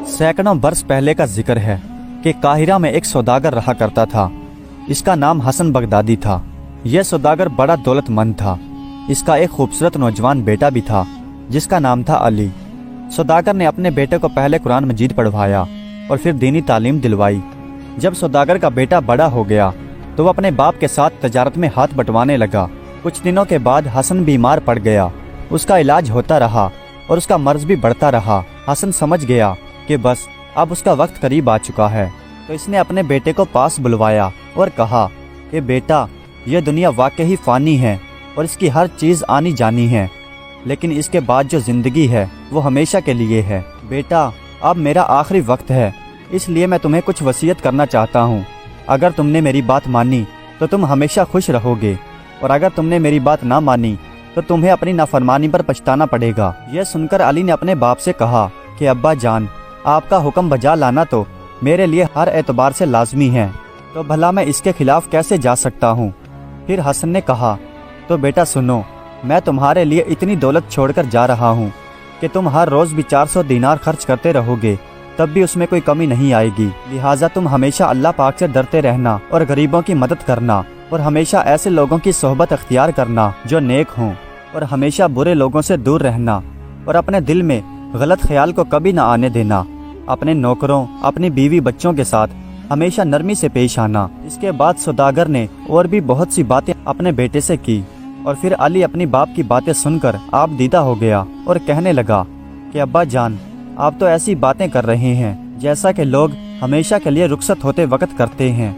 सैकड़ों बरस पहले का जिक्र है कि काहिरा में एक सौदागर रहा करता था। इसका नाम हसन बगदादी था। यह सौदागर बड़ा दौलतमंद था। इसका एक खूबसूरत नौजवान बेटा भी था जिसका नाम था अली। सौदागर ने अपने बेटे को पहले कुरान मजीद पढ़वाया और फिर दीनी तालीम दिलवाई। जब सौदागर का बेटा बड़ा हो गया तो वो अपने बाप के साथ तजारत में हाथ बंटवाने लगा। कुछ दिनों के बाद हसन बीमार पड़ गया। उसका इलाज होता रहा और उसका मर्ज भी बढ़ता रहा। हसन समझ गया कि बस अब उसका वक्त करीब आ चुका है, तो इसने अपने बेटे को पास बुलवाया और कहा कि बेटा, यह दुनिया वाकई फ़ानी है और इसकी हर चीज़ आनी जानी है, लेकिन इसके बाद जो ज़िंदगी है वो हमेशा के लिए है। बेटा, अब मेरा आखिरी वक्त है, इसलिए मैं तुम्हें कुछ वसीयत करना चाहता हूँ। अगर तुमने मेरी बात मानी तो तुम हमेशा खुश रहोगे, और अगर तुमने मेरी बात ना मानी तो तुम्हें अपनी नाफरमानी पर पछताना पड़ेगा। यह सुनकर अली ने अपने बाप से कहा कि अब्बा जान, आपका हुक्म बजा लाना तो मेरे लिए हर एतबार से लाजमी है, तो भला मैं इसके खिलाफ कैसे जा सकता हूँ। फिर हसन ने कहा, तो बेटा सुनो, मैं तुम्हारे लिए इतनी दौलत छोड़कर जा रहा हूँ कि तुम हर रोज़ भी 400 दीनार खर्च करते रहोगे, तब भी उसमें कोई कमी नहीं आएगी। लिहाजा तुम हमेशा अल्लाह पाक से डरते रहना और गरीबों की मदद करना, और हमेशा ऐसे लोगों की सोहबत अख्तियार करना जो नेक हों, और हमेशा बुरे लोगों से दूर रहना, और अपने दिल में गलत ख्याल को कभी ना आने देना। अपने नौकरों, अपनी बीवी बच्चों के साथ हमेशा नरमी से पेश आना। इसके बाद सौदागर ने और भी बहुत सी बातें अपने बेटे से की, और फिर अली अपनी बाप की बातें सुनकर आप दीदा हो गया और कहने लगा कि अब्बा जान, आप तो ऐसी बातें कर रहे हैं जैसा कि लोग हमेशा के लिए रुखसत होते वक्त करते हैं।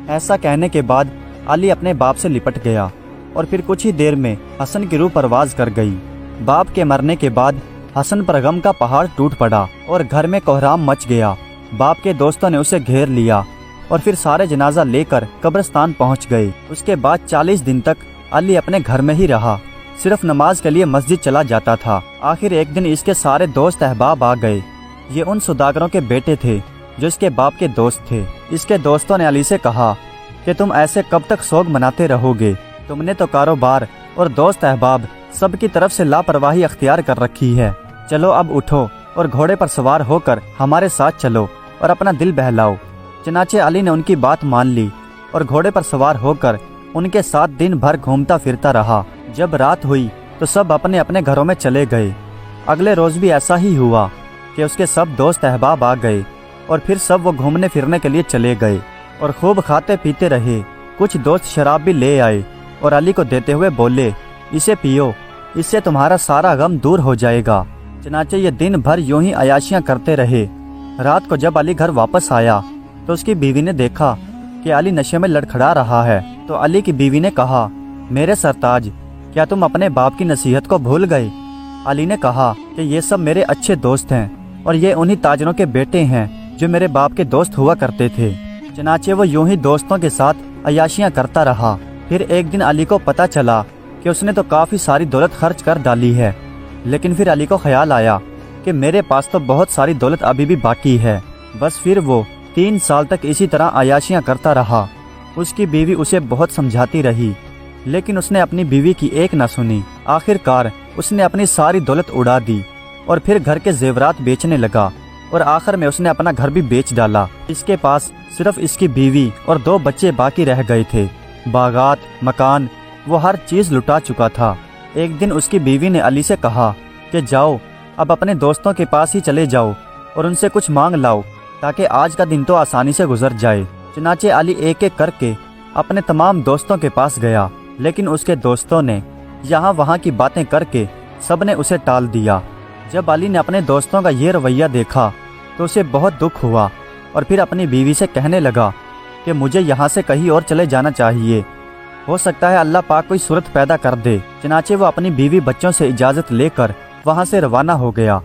ऐसा कहने के बाद अली अपने बाप से लिपट गया, और फिर कुछ ही देर में हसन की रूह परवाज कर गई। बाप के मरने के बाद हसन पर गम का पहाड़ टूट पड़ा और घर में कोहराम मच गया। बाप के दोस्तों ने उसे घेर लिया और फिर सारे जनाजा लेकर कब्रिस्तान पहुंच गए। उसके बाद 40 दिन तक अली अपने घर में ही रहा, सिर्फ नमाज के लिए मस्जिद चला जाता था। आखिर एक दिन इसके सारे दोस्त अहबाब आ गए। ये उन सौदागरों के बेटे थे जो इसके बाप के दोस्त थे। इसके दोस्तों ने अली से कहा कि तुम ऐसे कब तक सोग मनाते रहोगे? तुमने तो कारोबार और दोस्त अहबाब सबकी तरफ से लापरवाही अख्तियार कर रखी है। चलो अब उठो और घोड़े पर सवार होकर हमारे साथ चलो और अपना दिल बहलाओ। चनाचे अली ने उनकी बात मान ली और घोड़े पर सवार होकर उनके साथ दिन भर घूमता फिरता रहा। जब रात हुई तो सब अपने अपने घरों में चले गए। अगले रोज भी ऐसा ही हुआ कि उसके सब दोस्त अहबाब आ गए और फिर सब वो घूमने फिरने के लिए चले गए और खूब खाते पीते रहे। कुछ दोस्त शराब भी ले आए और अली को देते हुए बोले, इसे पियो, इससे तुम्हारा सारा गम दूर हो जाएगा। चनाचे ये दिन भर यूं ही अयाशियां करते रहे। रात को जब अली घर वापस आया तो उसकी बीवी ने देखा कि अली नशे में लड़खड़ा रहा है। तो अली की बीवी ने कहा, मेरे सरताज, क्या तुम अपने बाप की नसीहत को भूल गए? अली ने कहा कि ये सब मेरे अच्छे दोस्त हैं और ये उन्हीं ताजरों के बेटे हैं जो मेरे बाप के दोस्त हुआ करते थे। चनाचे वो यूं ही दोस्तों के साथ अयाशियां करता रहा। फिर एक दिन अली को पता चला कि उसने तो काफ़ी सारी दौलत खर्च कर डाली है, लेकिन फिर अली को ख्याल आया कि मेरे पास तो बहुत सारी दौलत अभी भी बाकी है। बस फिर वो 3 साल तक इसी तरह अयाशियां करता रहा। उसकी बीवी उसे बहुत समझाती रही, लेकिन उसने अपनी बीवी की एक न सुनी। आखिरकार उसने अपनी सारी दौलत उड़ा दी और फिर घर के जेवरात बेचने लगा और आखिर में उसने अपना घर भी बेच डाला। इसके पास सिर्फ इसकी बीवी और 2 बच्चे बाकी रह गए थे। बागात, मकान, वो हर चीज़ लुटा चुका था। एक दिन उसकी बीवी ने अली से कहा कि जाओ, अब अपने दोस्तों के पास ही चले जाओ और उनसे कुछ मांग लाओ ताकि आज का दिन तो आसानी से गुजर जाए। चनाचे अली एक एक करके अपने तमाम दोस्तों के पास गया, लेकिन उसके दोस्तों ने यहाँ वहाँ की बातें करके सबने उसे टाल दिया। जब अली ने अपने दोस्तों का ये रवैया देखा तो उसे बहुत दुख हुआ और फिर अपनी बीवी से कहने लगा कि मुझे यहाँ से कहीं और चले जाना चाहिए, हो सकता है अल्लाह पाक कोई सूरत पैदा कर दे। चनाचे वो अपनी बीवी बच्चों से इजाज़त लेकर वहाँ से रवाना हो गया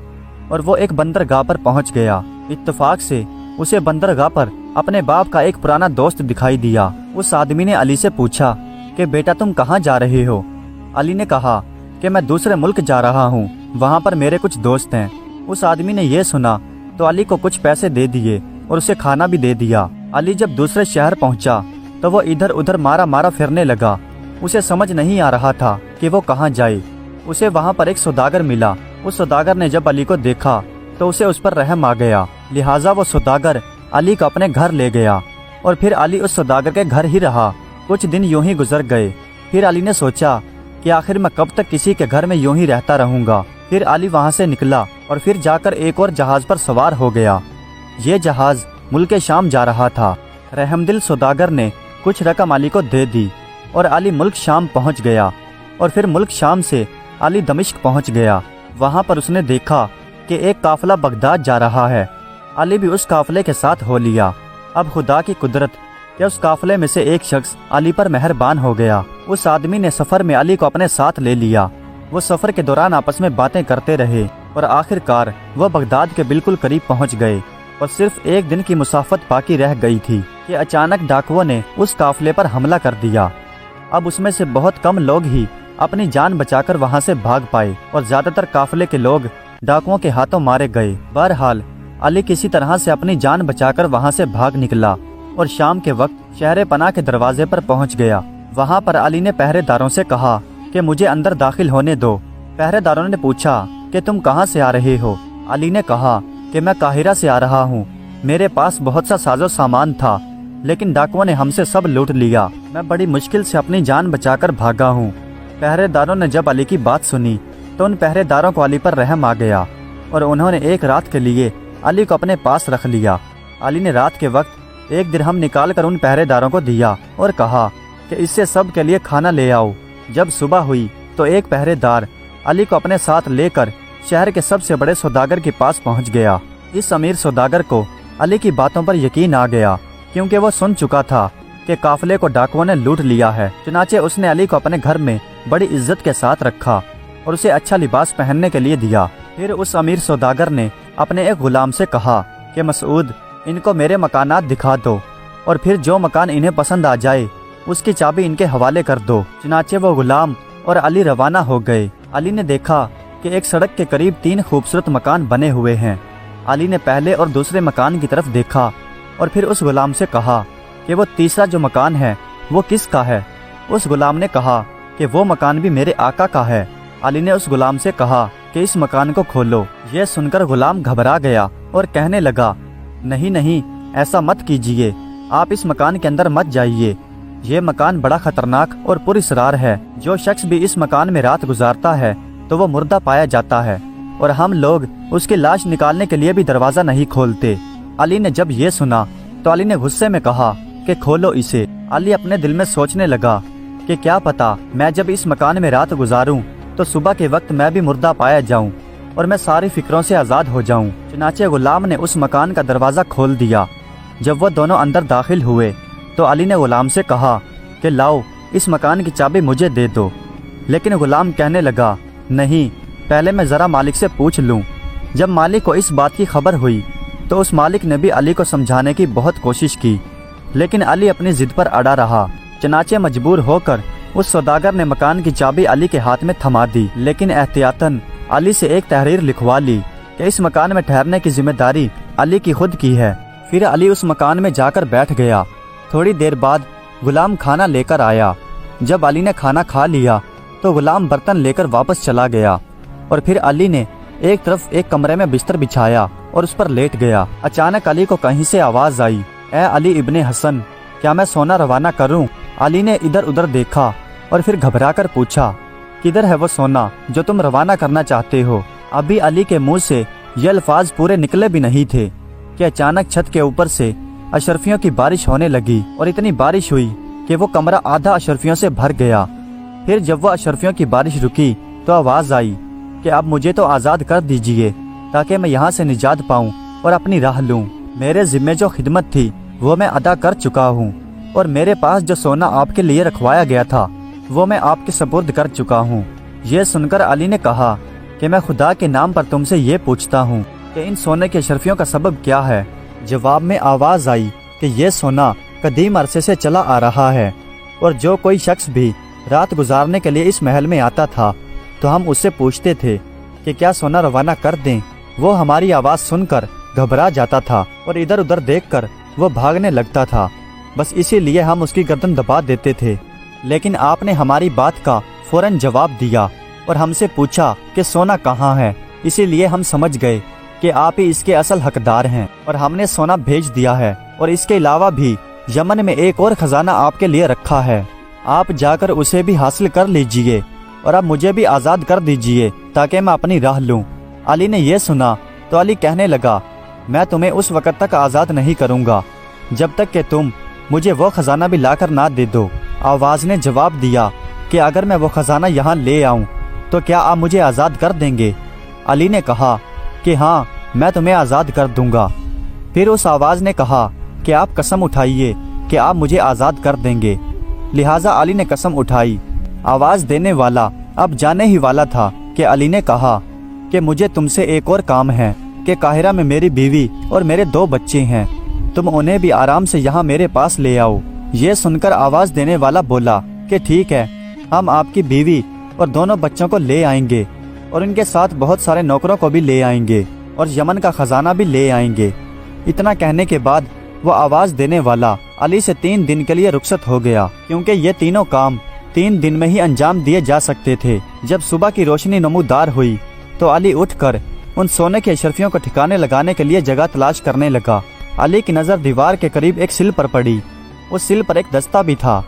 और वो एक बंदरगाह पर पहुँच गया। इत्तेफाक से उसे बंदरगाह पर अपने बाप का एक पुराना दोस्त दिखाई दिया। उस आदमी ने अली से पूछा कि बेटा तुम कहाँ जा रहे हो? अली ने कहा कि मैं दूसरे मुल्क जा रहा हूँ, वहाँ पर मेरे कुछ दोस्त हैं। उस आदमी ने यह सुना तो अली को कुछ पैसे दे दिए और उसे खाना भी दे दिया। अली जब दूसरे शहर पहुँचा तो वो इधर उधर मारा मारा फिरने लगा। उसे समझ नहीं आ रहा था कि वो कहाँ जाए। उसे वहाँ पर एक सौदागर मिला। उस सौदागर ने जब अली को देखा तो तो उसे उस पर रहम आ गया। लिहाजा वो सौदागर अली को अपने घर ले गया और फिर अली उस सौदागर के घर ही रहा। कुछ दिन यूं ही गुजर गए। फिर अली ने सोचा कि आखिर मैं कब तक किसी के घर में यूं ही रहता रहूंगा। फिर अली वहां से निकला और फिर जाकर एक और जहाज पर सवार हो गया। ये जहाज मुल्क शाम जा रहा था। रहमदिल सौदागर ने कुछ रकम अली को दे दी और अली मुल्क शाम पहुंच गया और फिर मुल्क शाम से अली दमिश्क पहुंच गया। वहां पर उसने देखा कि एक काफिला बगदाद जा रहा है। अली भी उस काफिले के साथ हो लिया। अब खुदा की कुदरत कि उस काफिले में से एक शख्स अली पर मेहरबान हो गया। उस आदमी ने सफर में अली को अपने साथ ले लिया। वो सफर के दौरान आपस में बातें करते रहे और आखिरकार वो बगदाद के बिल्कुल करीब पहुंच गए और सिर्फ एक दिन की मुसाफत बाकी रह गई थी कि अचानक डाकुओं ने उस काफिले पर हमला कर दिया। अब उसमें से बहुत कम लोग ही अपनी जान बचाकर वहां से भाग पाए और ज्यादातर काफिले के लोग डाकुओं के हाथों मारे गए। बहरहाल अली किसी तरह से अपनी जान बचाकर वहां से भाग निकला और शाम के वक्त शहर पनाह के दरवाजे पर पहुंच गया। वहां पर अली ने पहरेदारों से कहा कि मुझे अंदर दाखिल होने दो। पहरेदारों ने पूछा कि तुम कहां से आ रहे हो? अली ने कहा कि मैं काहिरा से आ रहा हूं। मेरे पास बहुत सा साजो सामान था, लेकिन डाकुओं ने हमसे सब लूट लिया। मैं बड़ी मुश्किल से अपनी जान बचाकर भागा हूं। पहरेदारों ने जब अली की बात सुनी तो उन पहरेदारों को अली पर रहम आ गया और उन्होंने एक रात के लिए अली को अपने पास रख लिया। अली ने रात के वक्त एक दिरहम निकाल कर उन पहरेदारों को दिया और कहा कि इससे सब के लिए खाना ले आओ। जब सुबह हुई तो एक पहरेदार अली को अपने साथ लेकर शहर के सबसे बड़े सौदागर के पास पहुंच गया। इस अमीर सौदागर को अली की बातों पर यकीन आ गया, क्योंकि वो सुन चुका था कि काफिले को डाकुओं ने लूट लिया है। चुनाचे उसने अली को अपने घर में बड़ी इज्जत के साथ रखा और उसे अच्छा लिबास पहनने के लिए दिया। फिर उस अमीर सौदागर ने अपने एक गुलाम से कहा कि मसूद, इनको मेरे मकानात दिखा दो और फिर जो मकान इन्हें पसंद आ जाए उसकी चाबी इनके हवाले कर दो। चुनाचे वो गुलाम और अली रवाना हो गए। अली ने देखा कि एक सड़क के करीब 3 खूबसूरत मकान बने हुए हैं। अली ने पहले और दूसरे मकान की तरफ देखा और फिर उस गुलाम से कहा कि वो तीसरा जो मकान है वो किसका है? उस गुलाम ने कहा कि वो मकान भी मेरे आका का है। अली ने उस गुलाम से कहा कि इस मकान को खोलो। यह सुनकर गुलाम घबरा गया और कहने लगा, नहीं नहीं, ऐसा मत कीजिए, आप इस मकान के अंदर मत जाइए। ये मकान बड़ा खतरनाक और पुरअसरार है। जो शख्स भी इस मकान में रात गुजारता है तो वो मुर्दा पाया जाता है और हम लोग उसकी लाश निकालने के लिए भी दरवाजा नहीं खोलते। अली ने जब ये सुना तो अली ने गुस्से में कहा कि खोलो इसे। अली अपने दिल में सोचने लगा कि क्या पता मैं जब इस मकान में रात गुजारूं तो सुबह के वक्त मैं भी मुर्दा पाया जाऊं और मैं सारी फिक्रों से आज़ाद हो जाऊं। चुनाचे गुलाम ने उस मकान का दरवाज़ा खोल दिया। जब वो दोनों अंदर दाखिल हुए तो अली ने गुलाम से कहा कि लाओ, इस मकान की चाबी मुझे दे दो। लेकिन गुलाम कहने लगा, नहीं, पहले मैं ज़रा मालिक से पूछ लूं। जब मालिक को इस बात की खबर हुई तो उस मालिक ने भी अली को समझाने की बहुत कोशिश की, लेकिन अली अपनी जिद पर अड़ा रहा। चनाचे मजबूर होकर उस सौदागर ने मकान की चाबी अली के हाथ में थमा दी, लेकिन एहतियातन अली से एक तहरीर लिखवा ली कि इस मकान में ठहरने की जिम्मेदारी अली की खुद की है। फिर अली उस मकान में जाकर बैठ गया। थोड़ी देर बाद गुलाम खाना लेकर आया। जब अली ने खाना खा लिया तो गुलाम बर्तन लेकर वापस चला गया और फिर अली ने एक तरफ एक कमरे में बिस्तर बिछाया और उस पर लेट गया। अचानक अली को कहीं से आवाज आई, ए अली इब्ने हसन, क्या मैं सोना रवाना करूं? अली ने इधर उधर देखा और फिर घबराकर पूछा, किधर है वो सोना जो तुम रवाना करना चाहते हो? अभी अली के मुंह से ये अल्फाज पूरे निकले भी नहीं थे कि अचानक छत के ऊपर से अशरफियों की बारिश होने लगी और इतनी बारिश हुई कि वो कमरा आधा अशरफियों से भर गया। फिर जब वो अशरफियों की बारिश रुकी तो आवाज आई कि अब मुझे तो आज़ाद कर दीजिए ताकि मैं यहाँ से निजात पाऊँ और अपनी राह लूँ। मेरे जिम्मे जो खिदमत थी वो मैं अदा कर चुका हूँ और मेरे पास जो सोना आपके लिए रखवाया गया था वो मैं आपके सपुर्द कर चुका हूँ। ये सुनकर अली ने कहा कि मैं खुदा के नाम पर तुमसे ये पूछता हूँ कि इन सोने के अशरफियों का सबब क्या है? जवाब में आवाज़ आई कि ये सोना कदीम अरसे से चला आ रहा है और जो कोई शख्स भी रात गुजारने के लिए इस महल में आता था तो हम उससे पूछते थे कि क्या सोना रवाना कर दें। वो हमारी आवाज़ सुनकर घबरा जाता था और इधर उधर देखकर वो भागने लगता था। बस इसीलिए हम उसकी गर्दन दबा देते थे, लेकिन आपने हमारी बात का फौरन जवाब दिया और हमसे पूछा कि सोना कहाँ है। इसीलिए हम समझ गए کہ آپ ہی اس کے اصل حقدار ہیں اور ہم نے سونا بھیج دیا ہے، اور اس کے علاوہ بھی یمن میں ایک اور خزانہ آپ کے لیے رکھا ہے، آپ جا کر اسے بھی حاصل کر لیجئے اور اب مجھے بھی آزاد کر دیجئے تاکہ میں اپنی راہ لوں۔ علی نے یہ سنا تو علی کہنے لگا، میں تمہیں اس وقت تک آزاد نہیں کروں گا جب تک کہ تم مجھے وہ خزانہ بھی لا کر نہ دے دو۔ آواز نے جواب دیا کہ اگر میں وہ خزانہ یہاں لے آؤں تو کیا آپ مجھے آزاد کر دیں گے؟ علی نے کہا کہ ہاں، میں تمہیں آزاد کر دوں گا۔ پھر اس آواز نے کہا کہ آپ قسم اٹھائیے کہ آپ مجھے آزاد کر دیں گے۔ لہٰذا علی نے قسم اٹھائی۔ آواز دینے والا اب جانے ہی والا تھا کہ علی نے کہا کہ مجھے تم سے ایک اور کام ہے کہ قاہرہ میں میری بیوی اور میرے 2 بچے ہیں، تم انہیں بھی آرام سے یہاں میرے پاس لے آؤ۔ یہ سن کر آواز دینے والا بولا کہ ٹھیک ہے، ہم آپ کی بیوی اور دونوں بچوں کو لے آئیں گے اور ان کے ساتھ بہت سارے نوکروں کو بھی لے آئیں گے اور یمن کا خزانہ بھی لے آئیں گے۔ اتنا کہنے کے بعد وہ آواز دینے والا علی سے 3 دن کے لیے رخصت ہو گیا، کیونکہ یہ تینوں کام 3 دن میں ہی انجام دیے جا سکتے تھے۔ جب صبح کی روشنی نمودار ہوئی تو علی اٹھ کر ان سونے کے اشرفیوں کو ٹھکانے لگانے کے لیے جگہ تلاش کرنے لگا۔ علی کی نظر دیوار کے قریب ایک سل پر پڑی۔ اس سل پر ایک دستہ بھی تھا۔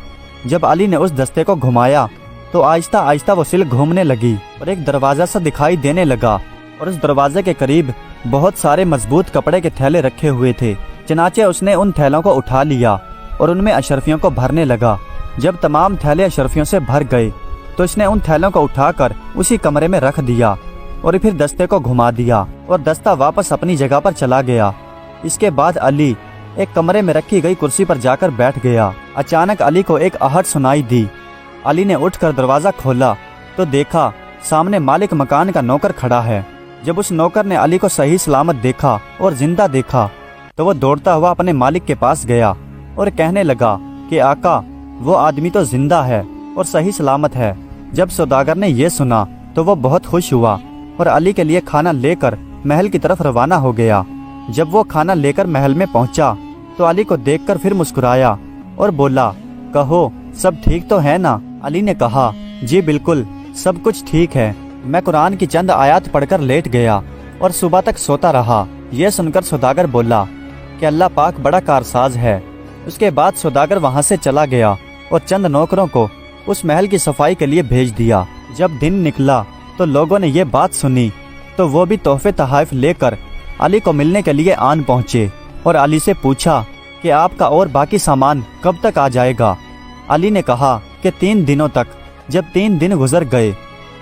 جب علی نے اس دستے کو گھمایا تو آہستہ آہستہ وہ سل گھومنے لگی اور ایک دروازہ سا دکھائی دینے لگا، اور اس دروازے کے قریب بہت سارے مضبوط کپڑے کے تھیلے رکھے ہوئے تھے۔ چنانچہ اس نے ان تھیلوں کو اٹھا لیا اور ان میں اشرفیوں کو بھرنے لگا۔ جب تمام تھیلے اشرفیوں سے بھر گئے تو اس نے ان تھیلوں کو اٹھا کر اسی کمرے میں رکھ دیا اور پھر دستے کو گھما دیا اور دستہ واپس اپنی جگہ پر چلا گیا۔ اس کے بعد علی ایک کمرے میں رکھی گئی کرسی پر جا کر بیٹھ گیا۔ اچانک علی کو ایک آہٹ سنائی دی۔ علی نے اٹھ کر دروازہ کھولا تو دیکھا سامنے مالک مکان کا نوکر کھڑا ہے۔ جب اس نوکر نے علی کو صحیح سلامت دیکھا اور زندہ دیکھا تو وہ دوڑتا ہوا اپنے مالک کے پاس گیا اور کہنے لگا کہ آقا، وہ آدمی تو زندہ ہے اور صحیح سلامت ہے۔ جب سوداگر نے یہ سنا تو وہ بہت خوش ہوا اور علی کے لیے کھانا لے کر محل کی طرف روانہ ہو گیا۔ جب وہ کھانا لے کر محل میں پہنچا تو علی کو دیکھ کر پھر مسکرایا اور بولا، کہو سب ٹھیک تو ہے نا؟ علی نے کہا، جی بالکل، سب کچھ ٹھیک ہے۔ میں قرآن کی چند آیات پڑھ کر لیٹ گیا اور صبح تک سوتا رہا۔ یہ سن کر سوداگر بولا کہ اللہ پاک بڑا کارساز ہے۔ اس کے بعد سوداگر وہاں سے چلا گیا اور چند نوکروں کو اس محل کی صفائی کے لیے بھیج دیا۔ جب دن نکلا تو لوگوں نے یہ بات سنی تو وہ بھی تحفے تحائف لے کر علی کو ملنے کے لیے آن پہنچے اور علی سے پوچھا کہ آپ کا اور باقی سامان کب تک آ جائے گا؟ علی نے کہا کہ 3 دنوں تک۔ جب 3 دن گزر گئے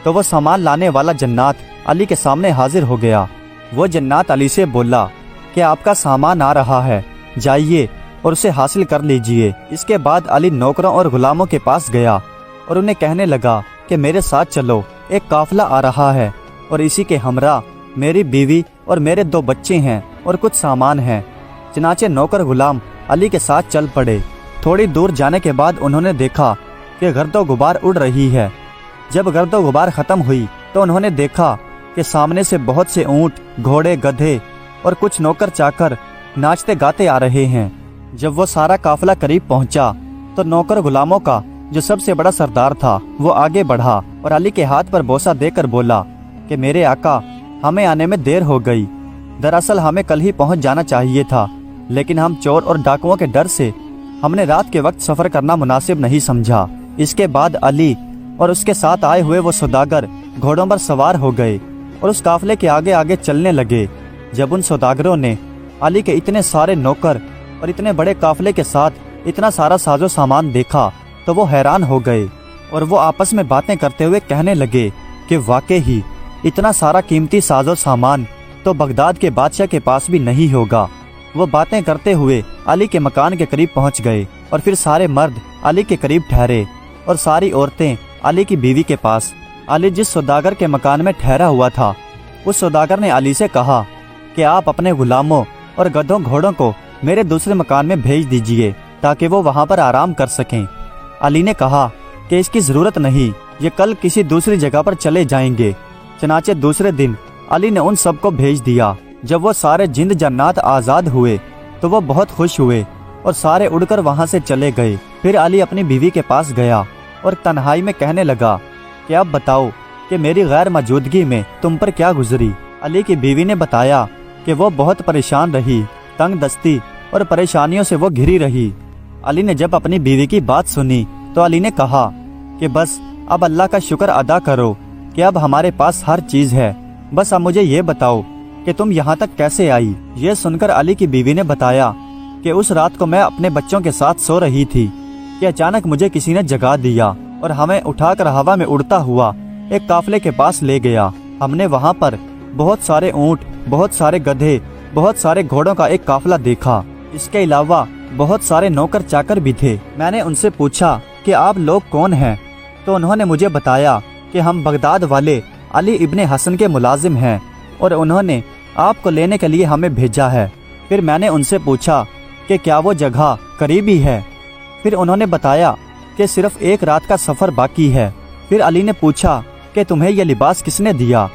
تو وہ سامان لانے والا جنات علی کے سامنے حاضر ہو گیا۔ وہ جنات علی سے بولا کہ آپ کا سامان آ رہا ہے، جائیے اور اسے حاصل کر لیجئے۔ اس کے بعد علی نوکروں اور غلاموں کے پاس گیا اور انہیں کہنے لگا کہ میرے ساتھ چلو، ایک قافلہ آ رہا ہے اور اسی کے ہمراہ میری بیوی اور میرے 2 بچے ہیں اور کچھ سامان ہیں۔ چنانچہ نوکر غلام علی کے ساتھ چل پڑے۔ تھوڑی دور جانے کے بعد انہوں نے دیکھا کہ گرد و غبار اڑ رہی ہے۔ جب گرد و غبار ختم ہوئی تو انہوں نے دیکھا کہ سامنے سے بہت سے اونٹ، گھوڑے، گدھے اور کچھ نوکر چاکر ناچتے گاتے آ رہے ہیں۔ جب وہ سارا قافلہ قریب پہنچا تو نوکر غلاموں کا جو سب سے بڑا سردار تھا وہ آگے بڑھا اور علی کے ہاتھ پر بوسہ دے کر بولا کہ میرے آقا، ہمیں آنے میں دیر ہو گئی۔ دراصل ہمیں کل ہی پہنچ جانا چاہیے تھا، لیکن ہم چور اور ڈاکوؤں کے ڈر سے ہم نے رات کے وقت سفر کرنا مناسب نہیں سمجھا۔ اس کے بعد علی اور اس کے ساتھ آئے ہوئے وہ سوداگر گھوڑوں پر سوار ہو گئے اور اس قافلے کے آگے آگے چلنے لگے۔ جب ان سوداگروں نے علی کے اتنے سارے نوکر اور اتنے بڑے قافلے کے ساتھ اتنا سارا ساز و سامان دیکھا تو وہ حیران ہو گئے اور وہ آپس میں باتیں کرتے ہوئے کہنے لگے کہ واقعی ہی اتنا سارا قیمتی ساز و سامان تو بغداد کے بادشاہ کے پاس بھی نہیں ہوگا۔ وہ باتیں کرتے ہوئے علی کے مکان کے قریب پہنچ گئے اور پھر سارے مرد علی کے قریب ٹھہرے اور ساری عورتیں علی کی بیوی کے پاس۔ علی جس سوداگر کے مکان میں ٹھہرا ہوا تھا اس سوداگر نے علی سے کہا کہ آپ اپنے غلاموں اور گدھوں گھوڑوں کو میرے دوسرے مکان میں بھیج دیجئے تاکہ وہ وہاں پر آرام کر سکیں۔ علی نے کہا کہ اس کی ضرورت نہیں، یہ کل کسی دوسری جگہ پر چلے جائیں گے۔ چنانچہ دوسرے دن علی نے ان سب کو بھیج دیا۔ جب وہ سارے جند جنات آزاد ہوئے تو وہ بہت خوش ہوئے اور سارے اڑ کر وہاں سے چلے گئے۔ پھر علی اپنی بیوی کے پاس گیا اور تنہائی میں کہنے لگا کہ اب بتاؤ کہ میری غیر موجودگی میں تم پر کیا گزری؟ علی کی بیوی نے بتایا کہ وہ بہت پریشان رہی، تنگ دستی اور پریشانیوں سے وہ گھری رہی۔ علی نے جب اپنی بیوی کی بات سنی تو علی نے کہا کہ بس اب اللہ کا شکر ادا کرو کہ اب ہمارے پاس ہر چیز ہے، بس اب مجھے یہ بتاؤ کہ تم یہاں تک کیسے آئی؟ یہ سن کر علی کی بیوی نے بتایا کہ اس رات کو میں اپنے بچوں کے ساتھ سو رہی تھی کہ اچانک مجھے کسی نے جگا دیا اور ہمیں اٹھا کر ہوا میں اڑتا ہوا ایک قافلے کے پاس لے گیا۔ ہم نے وہاں پر بہت سارے اونٹ، بہت سارے گدھے، بہت سارے گھوڑوں کا ایک قافلہ دیکھا۔ اس کے علاوہ بہت سارے نوکر چاکر بھی تھے۔ میں نے ان سے پوچھا کہ آپ لوگ کون ہیں؟ تو انہوں نے مجھے بتایا کہ ہم بغداد والے علی ابن حسن کے ملازم ہیں اور انہوں نے آپ کو لینے کے لیے ہمیں بھیجا ہے۔ پھر میں نے ان سے پوچھا کہ کیا وہ جگہ قریبی ہے؟ پھر انہوں نے بتایا کہ صرف ایک رات کا سفر باقی ہے۔ پھر علی نے پوچھا کہ تمہیں یہ لباس کس نے دیا؟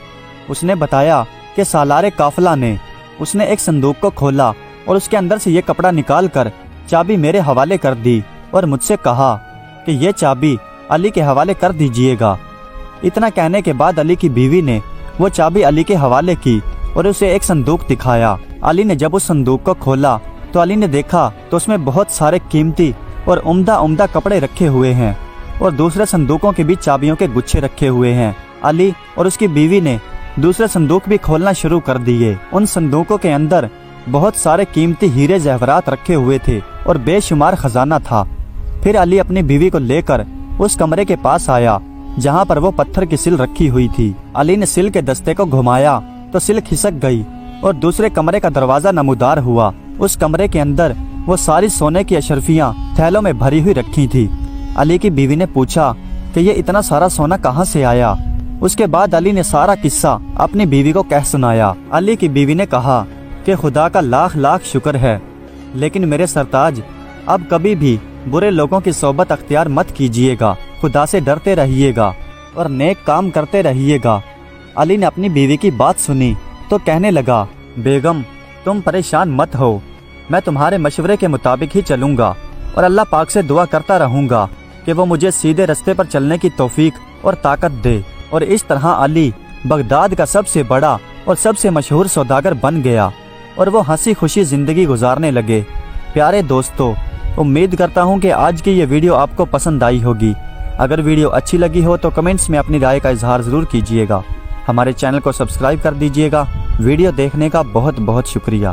اس نے بتایا کہ سالار قافلہ نے۔ اس نے ایک صندوق کو کھولا اور اس کے اندر سے یہ کپڑا نکال کر چابی میرے حوالے کر دی اور مجھ سے کہا کہ یہ چابی علی کے حوالے کر دیجئے گا۔ اتنا کہنے کے بعد علی کی بیوی نے وہ چابی علی کے حوالے کی اور اسے ایک صندوق دکھایا۔ علی نے جب اس صندوق کو کھولا تو علی نے دیکھا تو اس میں بہت سارے قیمتی اور عمدہ کپڑے رکھے ہوئے ہیں اور دوسرے صندوقوں کے بھی چابیوں کے گچھے رکھے ہوئے ہیں۔ علی اور اس کی بیوی نے دوسرے صندوق بھی کھولنا شروع کر دیے۔ ان صندوقوں کے اندر بہت سارے قیمتی ہیرے زیورات رکھے ہوئے تھے اور بے شمار خزانہ تھا۔ پھر علی اپنی بیوی کو لے کر اس کمرے کے پاس آیا جہاں پر وہ پتھر کی سل رکھی ہوئی تھی۔ علی نے سل کے دستے کو گھمایا تو سل کھسک گئی اور دوسرے کمرے کا دروازہ نمودار ہوا۔ اس کمرے کے اندر وہ ساری سونے کی اشرفیاں تھیلوں میں بھری ہوئی رکھی تھی۔ علی کی بیوی نے پوچھا کہ یہ اتنا سارا سونا کہاں سے آیا؟ اس کے بعد علی نے سارا قصہ اپنی بیوی کو کہہ سنایا۔ علی کی بیوی نے کہا کہ خدا کا لاکھ لاکھ شکر ہے، لیکن میرے سرتاج اب کبھی بھی برے لوگوں کی صحبت اختیار مت کیجیے گا، خدا سے ڈرتے رہیے گا اور نیک کام کرتے رہیے گا۔ علی نے اپنی بیوی کی بات سنی تو کہنے لگا، بیگم تم پریشان مت ہو، میں تمہارے مشورے کے مطابق ہی چلوں گا اور اللہ پاک سے دعا کرتا رہوں گا کہ وہ مجھے سیدھے رستے پر چلنے کی توفیق اور طاقت دے۔ اور اس طرح علی بغداد کا سب سے بڑا اور سب سے مشہور سوداگر بن گیا اور وہ ہنسی خوشی زندگی گزارنے لگے۔ پیارے دوستو، امید کرتا ہوں کہ آج کی یہ ویڈیو آپ کو پسند آئی ہوگی۔ اگر ویڈیو اچھی لگی ہو تو کمنٹس میں اپنی رائے کا اظہار ضرور کیجیے گا۔ ہمارے چینل کو سبسکرائب کر دیجیے گا۔ ویڈیو دیکھنے کا بہت بہت شکریہ۔